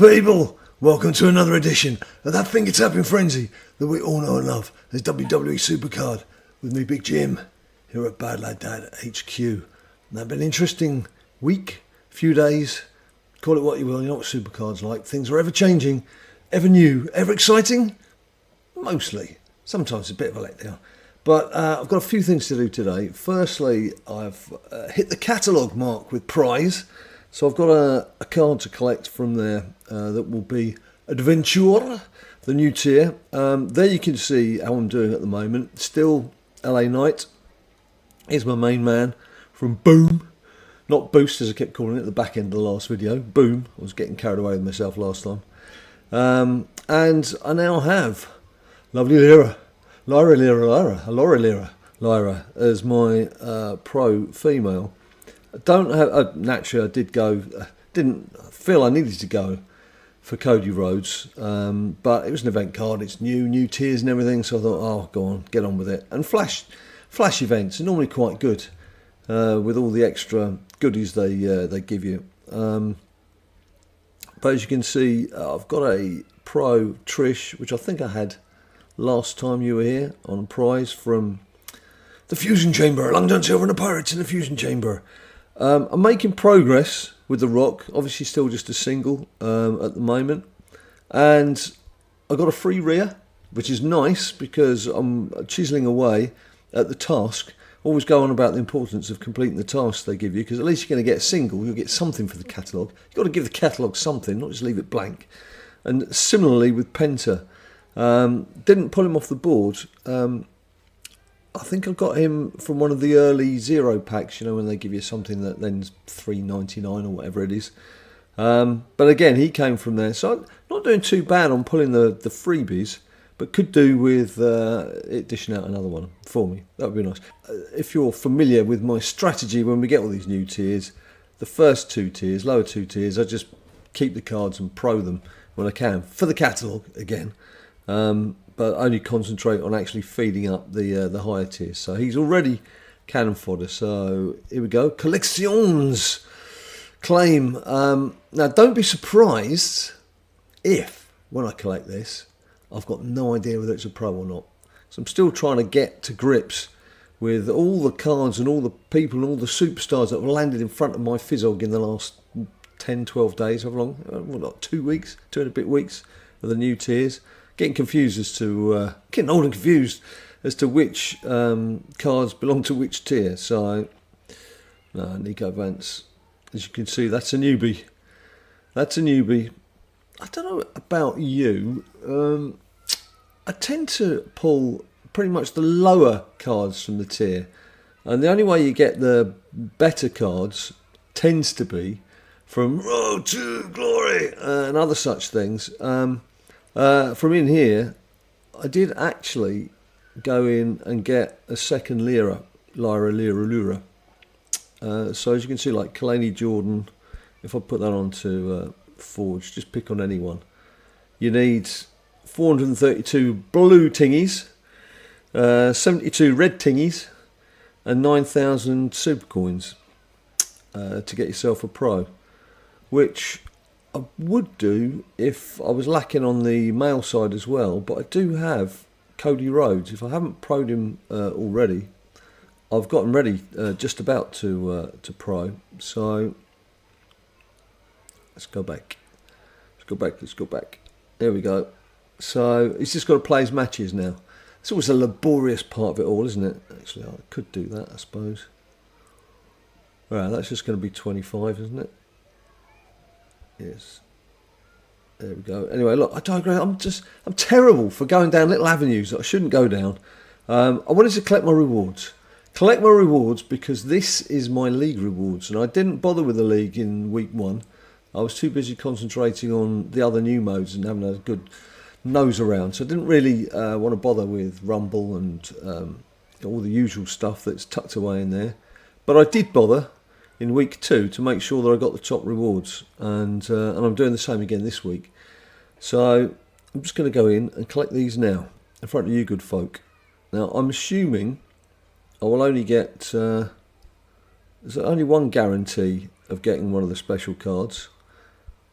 people, welcome to another edition of that finger-tapping frenzy that we all know and love as WWE SuperCard with me, Big Jim, here at Bad Lad Dad HQ. And that's been an interesting week, few days, call it what you will, you know what SuperCard's like. Things are ever changing, ever new, ever exciting, mostly. Sometimes it's a bit of a letdown. But I've got a few things to do today. Firstly, I've hit the Catalogue mark with prize. So I've got a card to collect from there that will be Adventure, the new tier. There you can see how I'm doing at the moment. Still LA Knight. Here's my main man from Boom. Not Boost, as I kept calling it at the back end of the last video. Boom. I was getting carried away with myself last time. And I now have lovely Lyra as my pro female. Don't have naturally I didn't feel I needed to go for Cody Rhodes, but it was an event card. It's new tiers and everything, so I thought, oh, go on, get on with it. And flash events are normally quite good with all the extra goodies they give you. But as you can see, I've got a pro Trish, which I think I had last time you were here on a prize from the Fusion Chamber. Long John Silver and the Pirates in the Fusion Chamber. I'm making progress with The Rock, obviously still just a single at the moment, and I got a free rear, which is nice because I'm chiselling away at the task. Always go on about the importance of completing the tasks they give you, because at least you're going to get a single, you'll get something for the catalogue. You've got to give the catalogue something, not just leave it blank. And similarly with Penta, didn't pull him off the board. I think I got him from one of the early zero packs, you know, when they give you something that then's $3.99 or whatever it is. But again, he came from there. So I'm not doing too bad on pulling the freebies, but could do with it dishing out another one for me. That would be nice. If you're familiar with my strategy when we get all these new tiers, the first two tiers, lower two tiers, I just keep the cards and pro them when I can. For the catalogue, again. But only concentrate on actually feeding up the higher tiers. So he's already cannon fodder. So here we go. Collections claim. Now don't be surprised if, when I collect this, I've got no idea whether it's a pro or not. So I'm still trying to get to grips with all the cards and all the people and all the superstars that have landed in front of my Fizzog in the last 10, 12 days. How long? Well, not 2 weeks, 2 and a bit weeks of the new tiers. Getting confused as to getting old and confused as to which cards belong to which tier. So, Nico Vance, as you can see, that's a newbie. That's a newbie. I don't know about you. I tend to pull pretty much the lower cards from the tier, and the only way you get the better cards tends to be from Road to Glory and other such things. From in here, I did actually go in and get a second Lyra. So as you can see, like Kalani Jordan, if I put that onto Forge, just pick on anyone. You need 432 blue tingies, 72 red tingies, and 9,000 super coins to get yourself a pro, which I would do if I was lacking on the male side as well, but I do have Cody Rhodes. If I haven't pro'd him already, I've got him ready just about to pro. So let's go back. Let's go back. There we go. So he's just got to play his matches now. It's always a laborious part of it all, isn't it? Actually, I could do that, I suppose. Right, that's just going to be 25, isn't it? Yes. There we go. Anyway, look, I digress. I'm terrible for going down little avenues that I shouldn't go down. I wanted to collect my rewards. Because this is my league rewards, and I didn't bother with the league in week 1. I was too busy concentrating on the other new modes and having a good nose around. So I didn't really want to bother with Rumble and all the usual stuff that's tucked away in there. But I did bother in week 2 to make sure that I got the top rewards, and I'm doing the same again this week. So I'm just going to go in and collect these now in front of you good folk. Now I'm assuming I will only get there's only one guarantee of getting one of the special cards,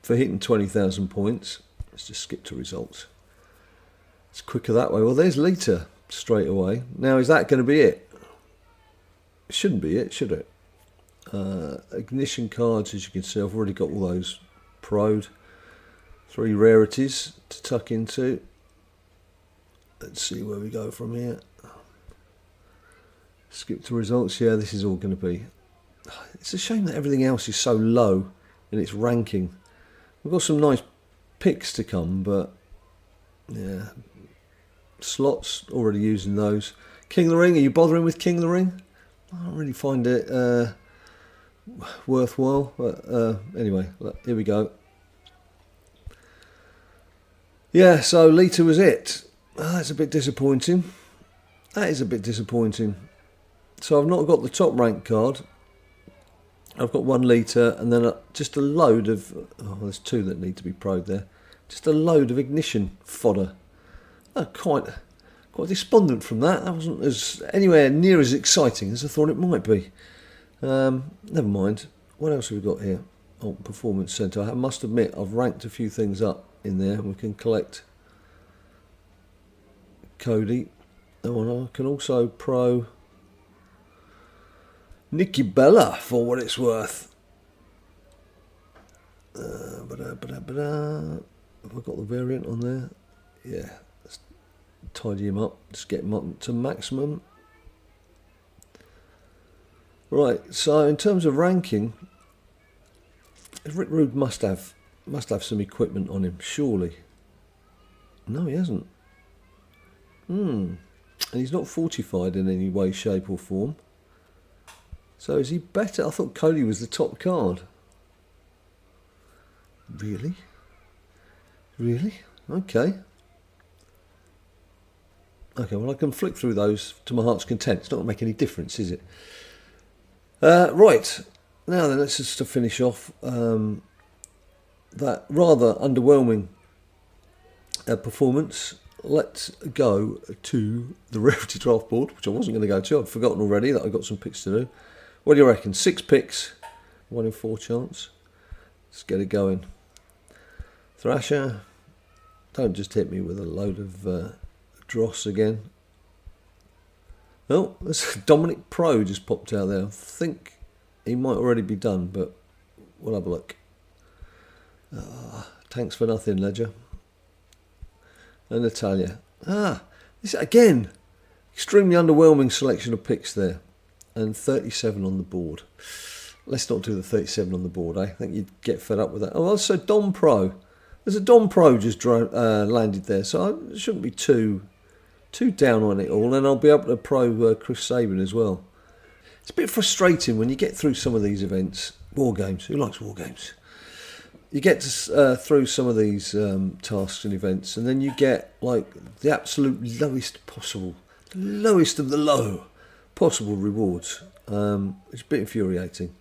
for hitting 20,000 points. Let's just skip to results. It's quicker that way. Well, there's Lita straight away. Now, is that going to be it? It shouldn't be it, should it? Ignition cards, as you can see, I've already got all those pro'd. 3 rarities to tuck into. Let's see where we go from here. Skip to results. Yeah, this is all going to be... It's a shame that everything else is so low in its ranking. We've got some nice picks to come, but yeah. Slots, already using those. King of the Ring, are you bothering with King of the Ring? I don't really find it worthwhile, but anyway, here we go. Yeah, so Lita was it. That's a bit disappointing. That is a bit disappointing. So I've not got the top rank card. I've got 1 Lita and then just a load of... Oh, there's 2 that need to be pro'd there. Just a load of ignition fodder. Quite despondent from that. That wasn't as anywhere near as exciting as I thought it might be. Never mind. What else have we got here? Oh, Performance Centre. I must admit, I've ranked a few things up in there. We can collect Cody. Oh, and I can also pro Nikki Bella for what it's worth. Have I got the variant on there? Yeah. Let's tidy him up. Just get him up to maximum. Right. So in terms of ranking, Rick Rude must have some equipment on him, surely. No, he hasn't. And he's not fortified in any way, shape or form. So is he better? I thought Cody was the top card. Really? Really? Okay. Okay, well I can flick through those to my heart's content. It's not going to make any difference, is it? Right. Now then, let's just to finish off that rather underwhelming performance. Let's go to the Rarity Draft Board, which I wasn't going to go to. I've forgotten already that I've got some picks to do. What do you reckon? 6 picks, 1 in 4 chance. Let's get it going. Thrasher, don't just hit me with a load of dross again. Oh, there's Dominic Pro just popped out there. I think he might already be done, but we'll have a look. Thanks for nothing, Ledger. And Natalia. This again, extremely underwhelming selection of picks there. And 37 on the board. Let's not do the 37 on the board, I think you'd get fed up with that. Oh, also Dom Pro. There's a Dom Pro just landed there, so I shouldn't be too down on it all. And I'll be able to pro Chris Sabin as well. It's a bit frustrating when you get through some of these events. War games. Who likes war games? You get to through some of these tasks and events, and then you get like the absolute lowest of the low possible rewards. It's a bit infuriating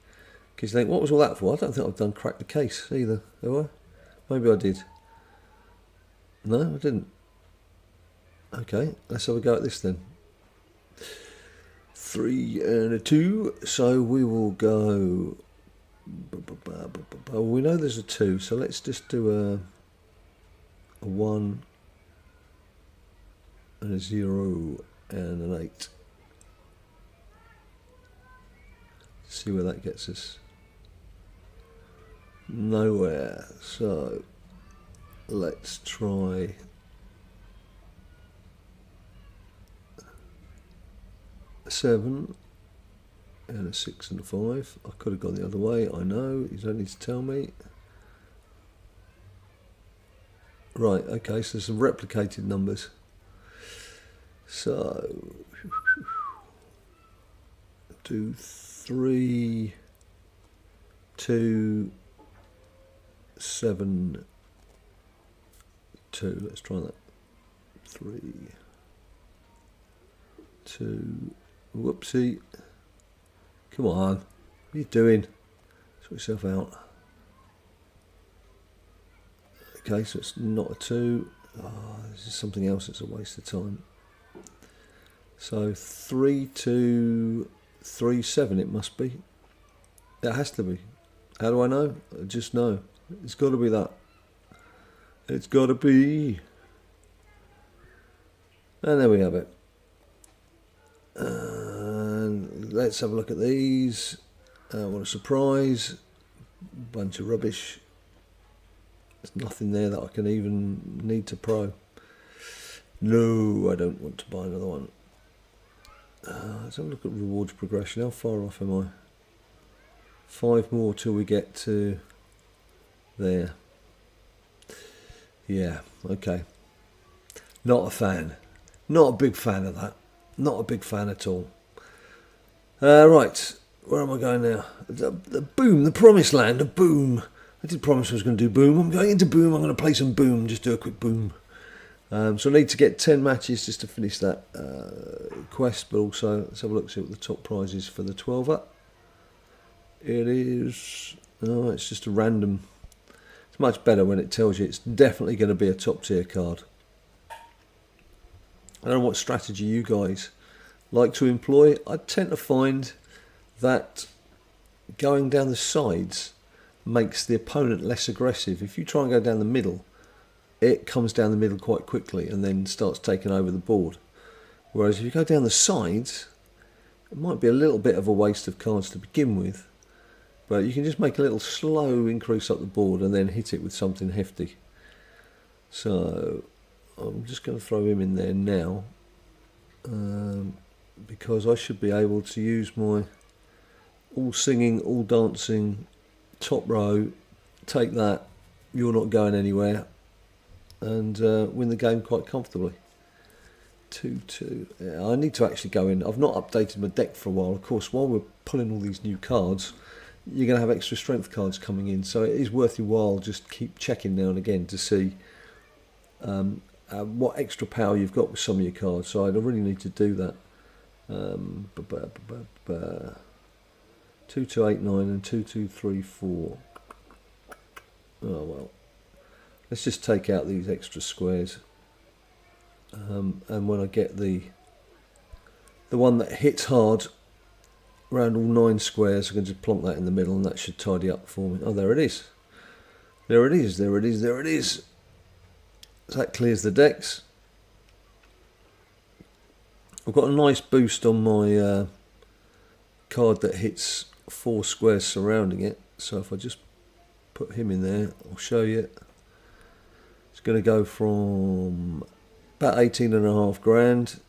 because you think, what was all that for? I don't think I've done crack the case either, have I? Maybe I did. No, I didn't. Okay, let's have a go at this then. 3 and a 2, so we will go. We know there's a 2, so let's just do a 1 and a 0 and an 8. See where that gets us. Nowhere. So let's try a 7 and a 6 and a 5. I could have gone the other way, I know, you don't need to tell me. Right, okay, so some replicated numbers. So do 3, 2, 7, 2. Let's try that. 3, 2. Whoopsie. Come on. What are you doing? Sort yourself out. Okay, so it's not a 2. This is something else that's a waste of time. So 3, 2, 3, 7 it must be. It has to be. How do I know? I just know. It's got to be that. It's got to be. And there we have it. And let's have a look at these. What a surprise. Bunch of rubbish. There's nothing there that I can even need to pro. No, I don't want to buy another one. Let's have a look at rewards progression. How far off am I? 5 more till we get to there. Yeah, okay. Not a fan. Not a big fan of that. Not a big fan at all. Right, where am I going now? The Boom, the promised land of Boom. I did promise I was going to do Boom. I'm going into Boom. I'm going to play some Boom. Just do a quick Boom. So I need to get 10 matches just to finish that quest, but also let's have a look, see what the top prize is for the 12er. It is, oh, it's just a random. It's much better when it tells you it's definitely going to be a top tier card. I don't know what strategy you guys like to employ. I tend to find that going down the sides makes the opponent less aggressive. If you try and go down the middle, it comes down the middle quite quickly and then starts taking over the board. Whereas if you go down the sides, it might be a little bit of a waste of cards to begin with, but you can just make a little slow increase up the board and then hit it with something hefty. So I'm just going to throw him in there now, because I should be able to use my all singing, all dancing, top row, take that, you're not going anywhere, and win the game quite comfortably. 2-2. Yeah, I need to actually go in. I've not updated my deck for a while. Of course, while we're pulling all these new cards, you're going to have extra strength cards coming in, so it is worth your while just keep checking now and again to see what extra power you've got with some of your cards. So I really need to do that. 2, 2, 8, 9 and 2, 2, 3, 4. Oh well. Let's just take out these extra squares. And when I get the one that hits hard around all 9 squares, I can just plonk that in the middle and that should tidy up for me. Oh, there it is. There it is, there it is, there it is. So that clears the decks. I've got a nice boost on my card that hits 4 squares surrounding it. So if I just put him in there, I'll show you. It's going to go from about 18.5 grand.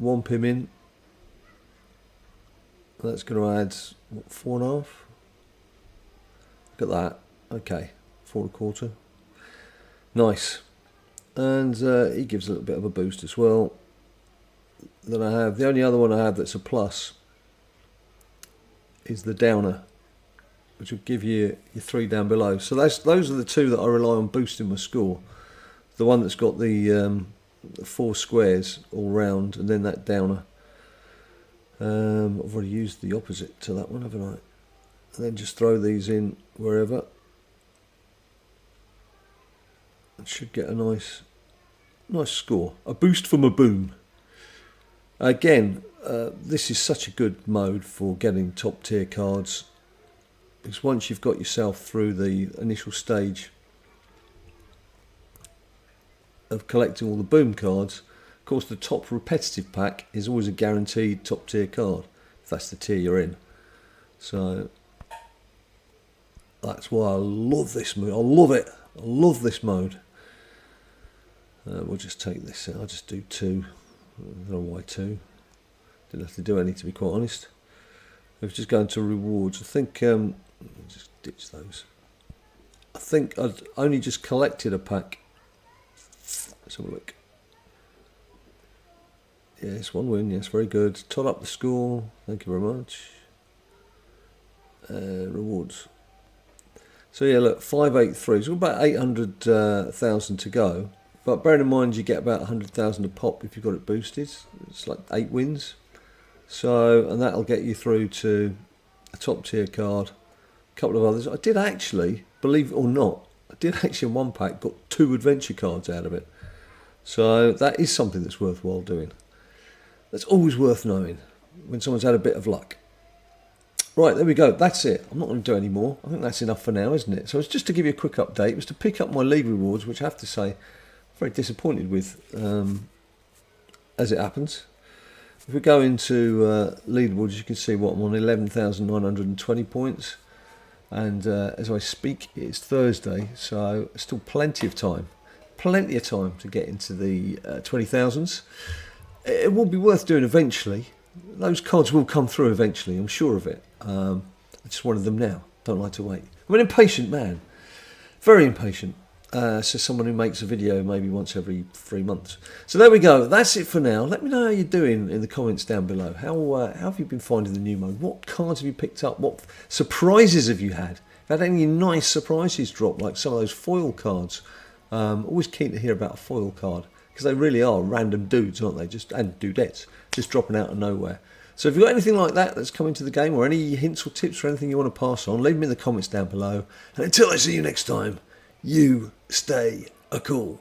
Whomp him in. That's going to add, what, 4.5? Look at that. Okay, 4.25. Nice. And he gives a little bit of a boost as well. Then I have, the only other one I have that's a plus is the downer, which will give you your 3 down below. So those are the 2 that I rely on boosting my score. The one that's got the 4 squares all round, and then that downer. I've already used the opposite to that one, haven't I? And then just throw these in wherever. It should get a nice score. A boost from a Boom. Again, this is such a good mode for getting top tier cards, because once you've got yourself through the initial stage of collecting all the Boom cards, of course the top repetitive pack is always a guaranteed top tier card, if that's the tier you're in. So that's why I love this mode. I love it. I love this mode. We'll just take this out. I'll just do 2. I don't know why 2. Didn't have to do any, to be quite honest. Let's just go into rewards. I think just ditch those. I think I'd only just collected a pack. Let's have a look. Yes, 1 win. Yes, very good. Tot up the score. Thank you very much. Rewards. So yeah, look, 583. So about 800,000 to go. But bearing in mind you get about 100,000 a pop if you've got it boosted. It's like 8 wins. So, and that'll get you through to a top tier card, a couple of others. I did actually, believe it or not, I did actually in one pack got 2 adventure cards out of it. So that is something that's worthwhile doing. That's always worth knowing when someone's had a bit of luck. Right, there we go. That's it. I'm not going to do any more. I think that's enough for now, isn't it? So it's just to give you a quick update. It was to pick up my league rewards, which I have to say, I'm very disappointed with, as it happens. If we go into leaderboards, you can see what I'm on, 11,920 points. And as I speak, it's Thursday, so still plenty of time. Plenty of time to get into the 20,000s. It will be worth doing eventually. Those cards will come through eventually, I'm sure of it. I just wanted them now. Don't like to wait. I'm an impatient man. Very impatient. So someone who makes a video maybe once every 3 months. So there we go. That's it for now. Let me know how you're doing in the comments down below. How have you been finding the new mode? What cards have you picked up? What surprises have you had? Had any nice surprises drop, like some of those foil cards? Always keen to hear about a foil card, because they really are random dudes, aren't they? And dudettes, just dropping out of nowhere. So if you've got anything like that that's come into the game, or any hints or tips or anything you want to pass on, leave them in the comments down below. And until I see you next time, you stay cool.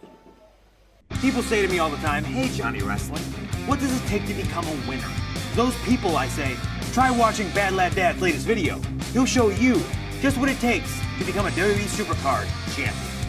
People say to me all the time, "Hey Johnny Wrestling, what does it take to become a winner?" Those people, I say, try watching Bad Lad Dad's latest video. He'll show you just what it takes to become a WWE SuperCard champion.